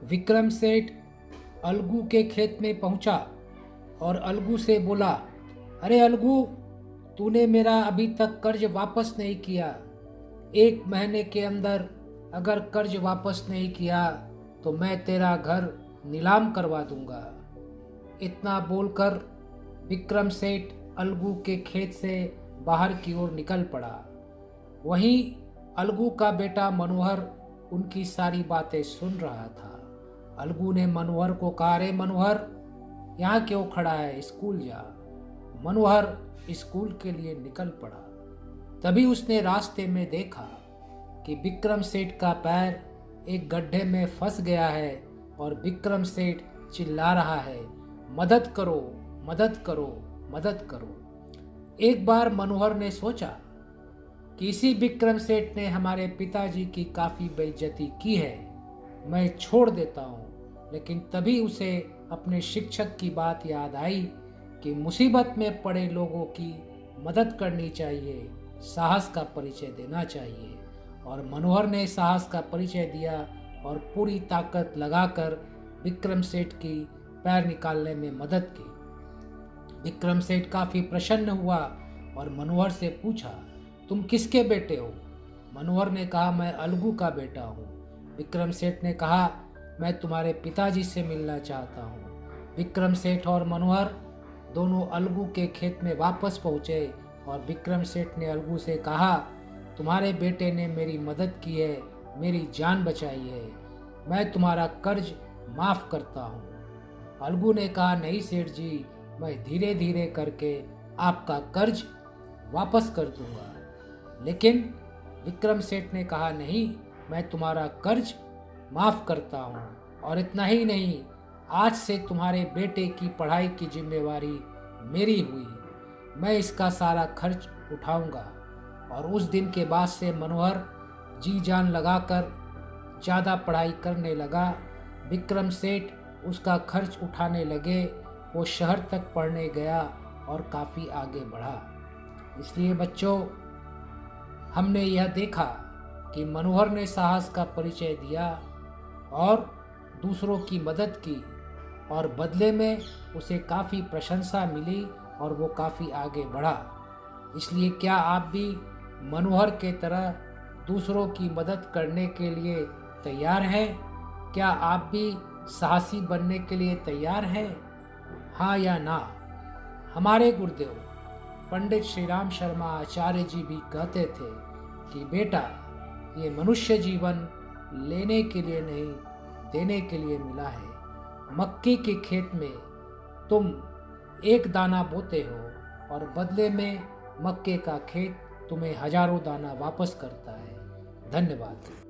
विक्रम सेठ अलगू के खेत में पहुंचा और अलगू से बोला, अरे अलगू, तूने मेरा अभी तक कर्ज वापस नहीं किया। 1 महीने के अंदर अगर कर्ज वापस नहीं किया तो मैं तेरा घर नीलाम करवा दूंगा। इतना बोलकर विक्रम सेठ अलगू के खेत से बाहर की ओर निकल पड़ा। वहीं अलगू का बेटा मनोहर उनकी सारी बातें सुन रहा था। अलगू ने मनोहर को कहा, अरे मनोहर, यहाँ क्यों खड़ा है, स्कूल जा। मनोहर स्कूल के लिए निकल पड़ा। तभी उसने रास्ते में देखा कि विक्रम सेठ का पैर एक गड्ढे में फंस गया है और विक्रम सेठ चिल्ला रहा है, मदद करो, मदद करो, मदद करो। एक बार मनोहर ने सोचा कि इसी विक्रम सेठ ने हमारे पिताजी की काफ़ी बेइज्जती की है, मैं छोड़ देता हूँ। लेकिन तभी उसे अपने शिक्षक की बात याद आई कि मुसीबत में पड़े लोगों की मदद करनी चाहिए, साहस का परिचय देना चाहिए। और मनोहर ने साहस का परिचय दिया और पूरी ताकत लगाकर विक्रम सेठ की पैर निकालने में मदद की। विक्रम सेठ काफ़ी प्रसन्न हुआ और मनोहर से पूछा, तुम किसके बेटे हो? मनोहर ने कहा, मैं अलगू का बेटा हूँ। विक्रम सेठ ने कहा, मैं तुम्हारे पिताजी से मिलना चाहता हूँ। विक्रम सेठ और मनोहर दोनों अलगू के खेत में वापस पहुँचे और विक्रम सेठ ने अलगू से कहा, तुम्हारे बेटे ने मेरी मदद की है, मेरी जान बचाई है, मैं तुम्हारा कर्ज माफ़ करता हूँ। अलगू ने कहा, नहीं सेठ जी, मैं धीरे धीरे करके आपका कर्ज वापस कर दूंगा। लेकिन विक्रम सेठ ने कहा, नहीं, मैं तुम्हारा कर्ज माफ़ करता हूँ और इतना ही नहीं, आज से तुम्हारे बेटे की पढ़ाई की जिम्मेवारी मेरी हुई, मैं इसका सारा खर्च उठाऊंगा। और उस दिन के बाद से मनोहर जी जान लगाकर ज़्यादा पढ़ाई करने लगा। विक्रम सेठ उसका खर्च उठाने लगे। वो शहर तक पढ़ने गया और काफ़ी आगे बढ़ा। इसलिए बच्चों, हमने यह देखा कि मनोहर ने साहस का परिचय दिया और दूसरों की मदद की और बदले में उसे काफ़ी प्रशंसा मिली और वो काफ़ी आगे बढ़ा। इसलिए क्या आप भी मनोहर के तरह दूसरों की मदद करने के लिए तैयार हैं? क्या आप भी साहसी बनने के लिए तैयार हैं? हाँ या ना? हमारे गुरुदेव पंडित श्री राम शर्मा आचार्य जी भी कहते थे कि बेटा, ये मनुष्य जीवन लेने के लिए नहीं, देने के लिए मिला है। मक्के के खेत में तुम एक दाना बोते हो और बदले में मक्के का खेत तुम्हें हजारों दाना वापस करता है। धन्यवाद।